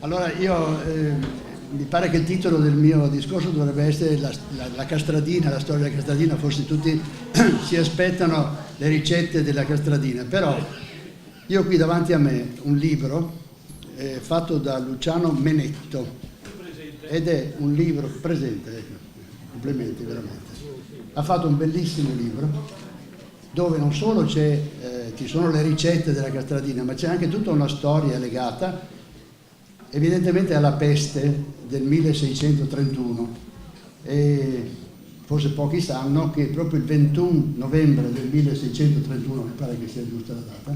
Allora mi pare che il titolo del mio discorso dovrebbe essere la castradina, la storia della castradina. Forse tutti si aspettano le ricette della castradina, però io ho qui davanti a me un libro fatto da Luciano Menetto ed è un libro presente, complimenti veramente. Ha fatto un bellissimo libro dove non solo ci sono le ricette della castradina, ma c'è anche tutta una storia legata evidentemente alla peste del 1631, e forse pochi sanno che proprio il 21 novembre del 1631, mi pare che sia giusta la data,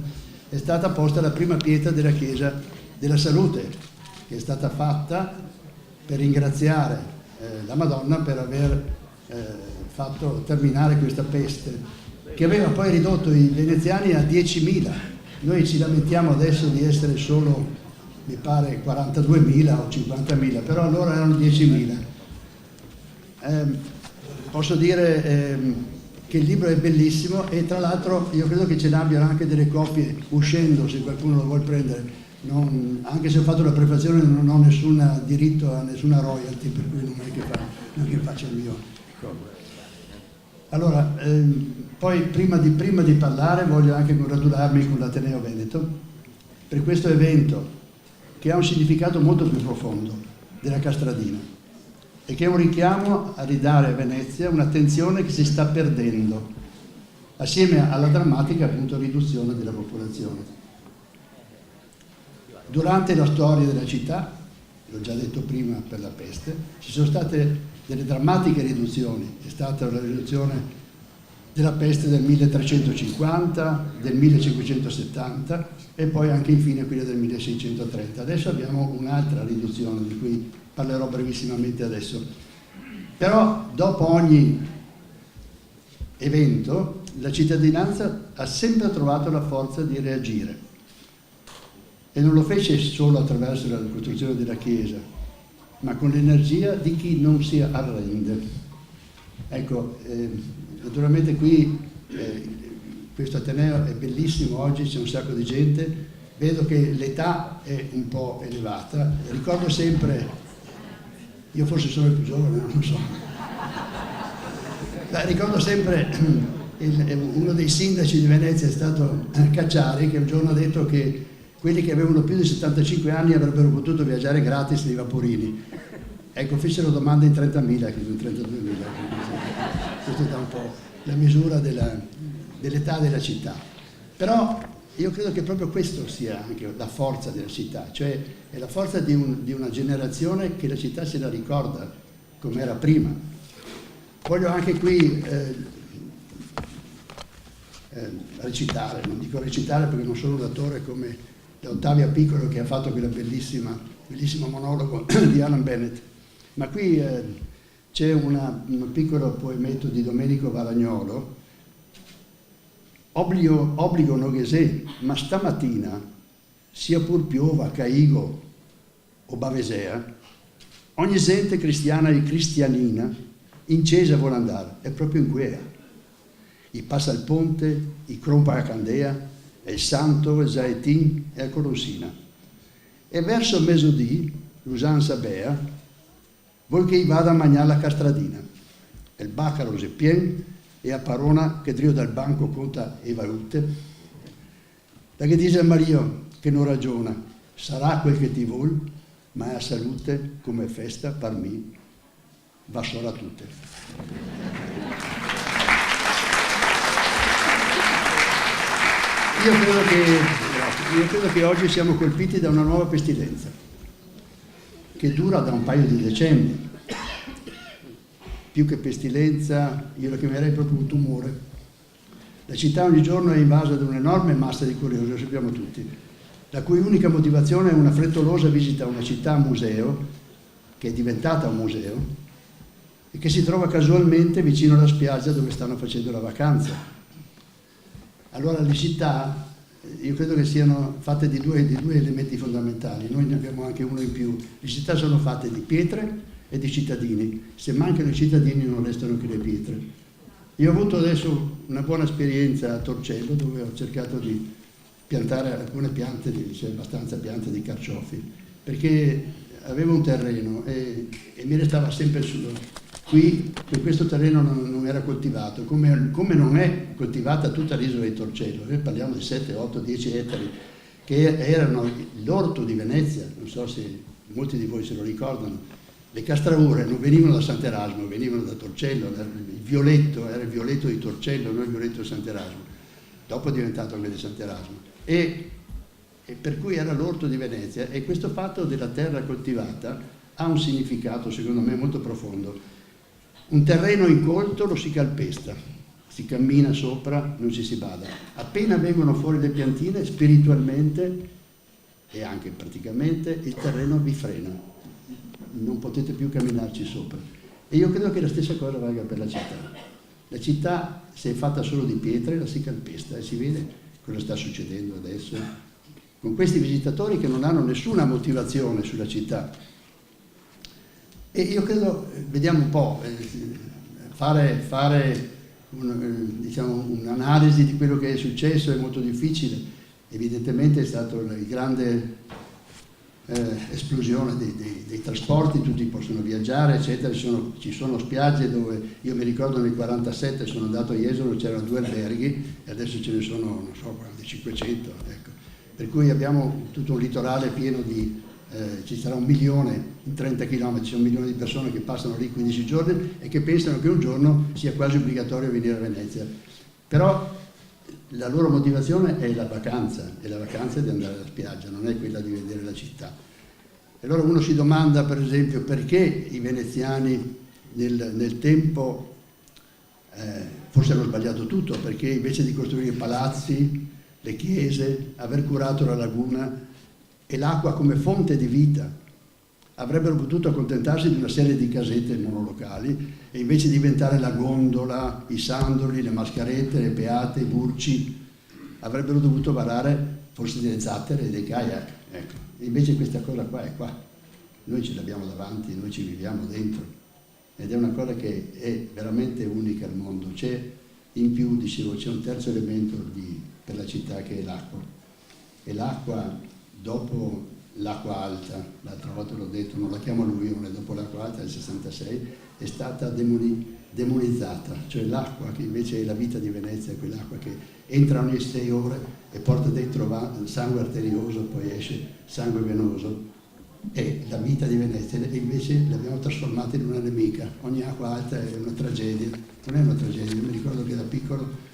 è stata posta la prima pietra della Chiesa della Salute, che è stata fatta per ringraziare la Madonna per aver fatto terminare questa peste, che aveva poi ridotto i veneziani a 10.000. Noi ci lamentiamo adesso di essere solo, mi pare, 42.000 o 50.000, però allora erano 10.000. Posso dire che il libro è bellissimo, e tra l'altro io credo che ce ne abbiano anche delle copie uscendo, se qualcuno lo vuole prendere. Anche se ho fatto la prefazione non ho nessun diritto a nessuna royalty, per cui non è che faccio il mio. Allora, poi prima di parlare voglio anche congratularmi con l'Ateneo Veneto per questo evento, che ha un significato molto più profondo della castradina e che è un richiamo a ridare a Venezia un'attenzione che si sta perdendo, assieme alla drammatica, appunto, riduzione della popolazione. Durante la storia della città, l'ho già detto prima per la peste, ci sono state delle drammatiche riduzioni. È stata la riduzione della peste del 1350, del 1570 e poi anche infine quella del 1630. Adesso abbiamo un'altra riduzione di cui parlerò brevissimamente adesso. Però dopo ogni evento la cittadinanza ha sempre trovato la forza di reagire, e non lo fece solo attraverso la costruzione della Chiesa, ma con l'energia di chi non si arrende. Ecco, naturalmente qui questo Ateneo è bellissimo, oggi c'è un sacco di gente, vedo che l'età è un po' elevata. Ricordo sempre, io forse sono il più giovane, non lo so, ricordo sempre uno dei sindaci di Venezia è stato Cacciari, che un giorno ha detto che quelli che avevano più di 75 anni avrebbero potuto viaggiare gratis nei vaporini. Ecco, fecero domande in 30.000, che in 32.000. Questo dà un po' la misura dell'età della città. Però io credo che proprio questo sia anche la forza della città, cioè è la forza di una generazione che la città se la ricorda come era prima. Voglio anche qui recitare, non dico recitare perché non sono un attore come Ottavia Piccolo, che ha fatto quel bellissimo monologo di Alan Bennett, ma qui c'è un piccolo poemetto di Domenico Varagnolo, obbligo noghesè, ma stamattina, sia pur piova, caigo o bavesea, ogni gente cristiana e cristianina in chiesa vuole andare, è proprio in quea. I passa il ponte, i crompa a candea, e il santo, il zaetin e la corosina. E verso mesodì, l'usanza bea, vuol che vada a mangiare la castradina. E il bacaro se pien, e a parona che drio dal banco conta e valute. Da che dice a Mario che non ragiona, sarà quel che ti vuol, ma è a salute come festa per me, va solo a tutte. Io credo che oggi siamo colpiti da una nuova pestilenza che dura da un paio di decenni. Più che pestilenza, io la chiamerei proprio un tumore. La città ogni giorno è invasa da un'enorme massa di curiosi, lo sappiamo tutti, la cui unica motivazione è una frettolosa visita a una città museo, che è diventata un museo, e che si trova casualmente vicino alla spiaggia dove stanno facendo la vacanza. Allora le città, io credo che siano fatte di due elementi fondamentali, noi ne abbiamo anche uno in più. Le città sono fatte di pietre e di cittadini, se mancano i cittadini non restano che le pietre. Io ho avuto adesso una buona esperienza a Torcello, dove ho cercato di piantare alcune piante, c'è abbastanza piante di carciofi, perché avevo un terreno e mi restava sempre qui, che questo terreno non era coltivato, come non è coltivata tutta l'isola di Torcello. Noi parliamo di 7, 8, 10 ettari, che erano l'orto di Venezia, non so se molti di voi se lo ricordano. Le castraure non venivano da Sant'Erasmo, venivano da Torcello, era il violetto di Torcello, non il violetto di Sant'Erasmo. Dopo è diventato quello di Sant'Erasmo. E per cui era l'orto di Venezia, e questo fatto della terra coltivata ha un significato, secondo me, molto profondo. Un terreno incolto lo si calpesta, si cammina sopra, non ci si bada. Appena vengono fuori le piantine, spiritualmente e anche praticamente, il terreno vi frena. Non potete più camminarci sopra. E io credo che la stessa cosa valga per la città. La città, se è fatta solo di pietre, la si calpesta, e si vede cosa sta succedendo adesso con questi visitatori che non hanno nessuna motivazione sulla città. E io credo, vediamo un po', fare un'analisi di quello che è successo è molto difficile. Evidentemente è stata una grande esplosione dei trasporti, tutti possono viaggiare, eccetera. Ci sono spiagge dove, io mi ricordo nel 1947 sono andato a Jesolo, c'erano 2 alberghi e adesso ce ne sono, non so, 500, ecco. Per cui abbiamo tutto un litorale pieno di, ci sarà 1 milione in 30 km, c'è 1 milione di persone che passano lì 15 giorni e che pensano che un giorno sia quasi obbligatorio venire a Venezia. Però la loro motivazione è la vacanza, e la vacanza è di andare alla spiaggia, non è quella di vedere la città. E allora uno si domanda, per esempio, perché i veneziani nel tempo forse hanno sbagliato tutto, perché invece di costruire palazzi, le chiese, aver curato la laguna e l'acqua come fonte di vita, avrebbero potuto accontentarsi di una serie di casette monolocali e invece diventare la gondola, i sandoli, le mascherette, le peate, i burci, avrebbero dovuto varare forse delle zattere e dei kayak. Ecco. E invece questa cosa qua è qua. Noi ce l'abbiamo davanti, noi ci viviamo dentro. Ed è una cosa che è veramente unica al mondo. C'è in più, dicevo, c'è un terzo elemento per la città che è l'acqua. E l'acqua, dopo l'acqua alta, l'altra volta l'ho detto, non la chiamo alluvione, dopo l'acqua alta del 66, è stata demonizzata, cioè l'acqua che invece è la vita di Venezia, è quell'acqua che entra ogni 6 ore e porta dentro sangue arterioso, poi esce sangue venoso, è la vita di Venezia, e invece l'abbiamo trasformata in una nemica. Ogni acqua alta è una tragedia, non è una tragedia, io mi ricordo che da piccolo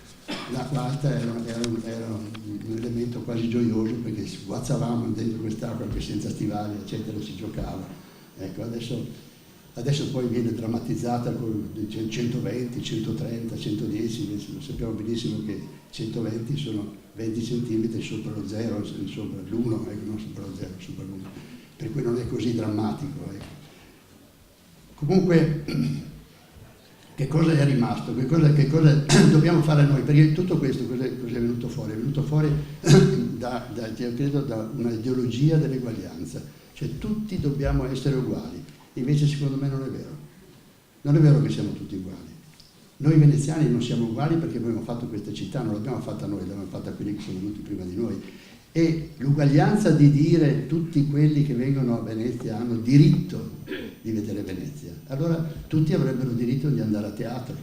l'acqua alta era un elemento quasi gioioso, perché guazzavamo dentro quest'acqua anche senza stivali, eccetera, si giocava. Ecco, adesso poi viene drammatizzata con 120, 130, 110, invece lo sappiamo benissimo che 120 sono 20 centimetri sopra lo zero, sopra l'1, ecco, non sopra lo zero, sopra l'1, per cui non è così drammatico. Ecco. Comunque, che cosa è rimasto? Che cosa dobbiamo fare noi? Perché tutto questo cos'è venuto fuori? È venuto fuori io credo, da una ideologia dell'eguaglianza, cioè tutti dobbiamo essere uguali. Invece secondo me non è vero. Non è vero che siamo tutti uguali. Noi veneziani non siamo uguali perché abbiamo fatto questa città, non l'abbiamo fatta noi, l'abbiamo fatta quelli che sono venuti prima di noi. E l'uguaglianza di dire tutti quelli che vengono a Venezia hanno diritto di vedere Venezia, allora tutti avrebbero diritto di andare a teatro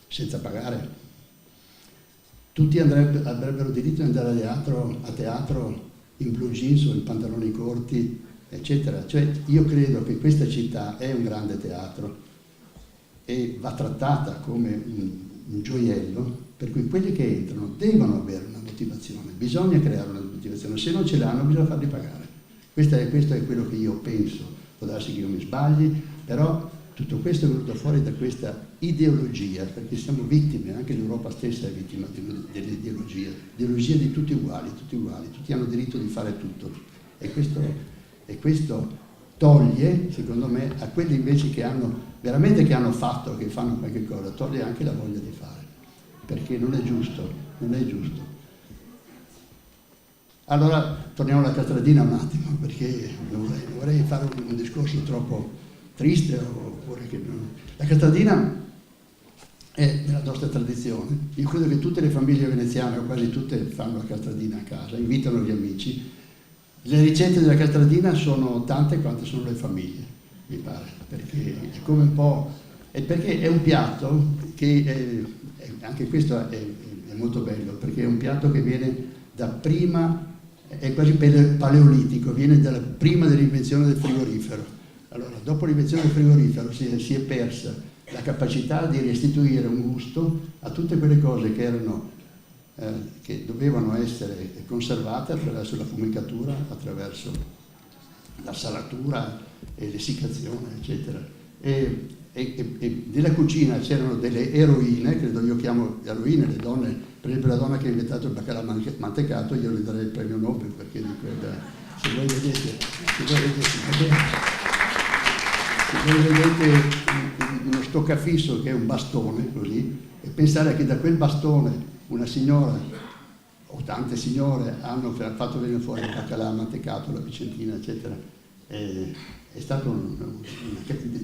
senza pagare, tutti avrebbero diritto di andare a teatro in blue jeans o in pantaloni corti, eccetera. Cioè io credo che questa città è un grande teatro e va trattata come un gioiello, per cui quelli che entrano devono avere una motivazione, bisogna creare una motivazione, se non ce l'hanno bisogna farli pagare. Questo è quello che io penso, può darsi che io mi sbagli, però tutto questo è venuto fuori da questa ideologia, perché siamo vittime, anche l'Europa stessa è vittima dell'ideologia, ideologia di tutti uguali, tutti hanno diritto di fare tutto, e questo toglie, secondo me, a quelli invece che hanno veramente fatto, che fanno qualche cosa, toglie anche la voglia di fare, perché non è giusto, non è giusto. Allora torniamo alla Castradina un attimo, perché non vorrei fare un discorso troppo triste, oppure che non... La Castradina è nella nostra tradizione. Io credo che tutte le famiglie veneziane, o quasi tutte, fanno la Castradina a casa, invitano gli amici. Le ricette della Castradina sono tante quante sono le famiglie, mi pare, perché è come un po'... perché è un piatto che, anche questo è molto bello, perché è un piatto che viene da prima, è quasi paleolitico, viene prima dell'invenzione del frigorifero. Allora, dopo l'invenzione del frigorifero si è persa la capacità di restituire un gusto a tutte quelle cose che dovevano essere conservate attraverso la fumicatura, attraverso la salatura e l'essiccazione, eccetera. E nella cucina c'erano delle eroine, credo io chiamo eroine le donne, per esempio la donna che ha inventato il baccalà mantecato, io le darei il premio Nobel, perché di quella, se voi vedete uno stoccafisso che è un bastone così, e pensare che da quel bastone una signora o tante signore hanno fatto venire fuori il baccalà mantecato, la vicentina, eccetera, è stato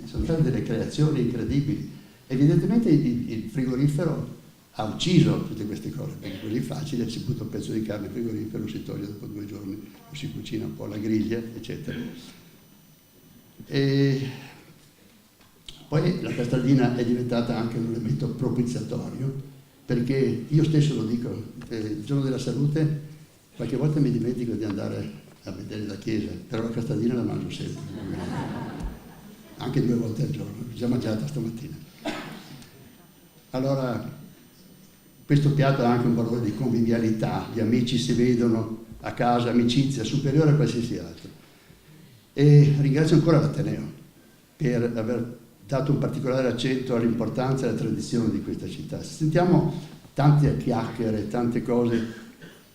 sono state delle creazioni incredibili. Evidentemente il frigorifero ha ucciso tutte queste cose, perché così facile si butta un pezzo di carne in frigorifero, lo si toglie dopo 2 giorni, lo si cucina un po' alla griglia, eccetera. E poi la Castradina è diventata anche un elemento propiziatorio, perché io stesso lo dico, il giorno della salute qualche volta mi dimentico di andare a vedere la chiesa, però la Castradina la mangio sempre, anche 2 volte al giorno, l'ho già mangiata stamattina. Allora, questo piatto ha anche un valore di convivialità, gli amici si vedono a casa, amicizia superiore a qualsiasi altro. E ringrazio ancora l'Ateneo per aver dato un particolare accento all'importanza e alla tradizione di questa città. Sentiamo tante chiacchiere, tante cose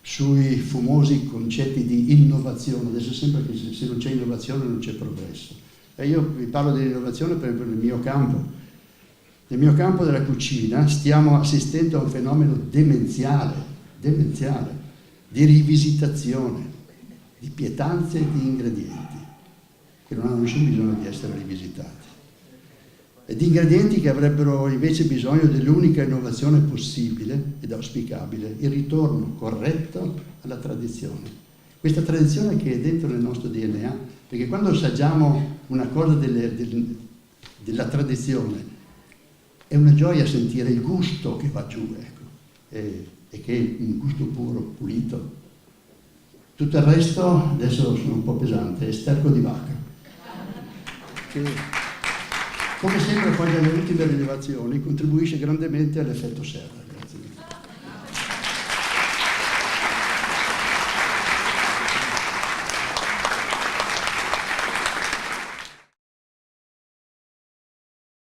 sui famosi concetti di innovazione. Adesso sembra che se non c'è innovazione non c'è progresso. E io vi parlo dell'innovazione per esempio nel mio campo. Nel mio campo della cucina stiamo assistendo a un fenomeno demenziale, di rivisitazione, di pietanze e di ingredienti, che non hanno nessun bisogno di essere rivisitati. E di ingredienti che avrebbero invece bisogno dell'unica innovazione possibile ed auspicabile, il ritorno corretto alla tradizione. Questa tradizione che è dentro nel nostro DNA, perché quando assaggiamo una cosa della tradizione è una gioia sentire il gusto che va giù, ecco, e che è un gusto puro, pulito. Tutto il resto, adesso sono un po' pesante, è sterco di vacca. Che, come sempre poi dalle ultime rilevazioni contribuisce grandemente all'effetto serra.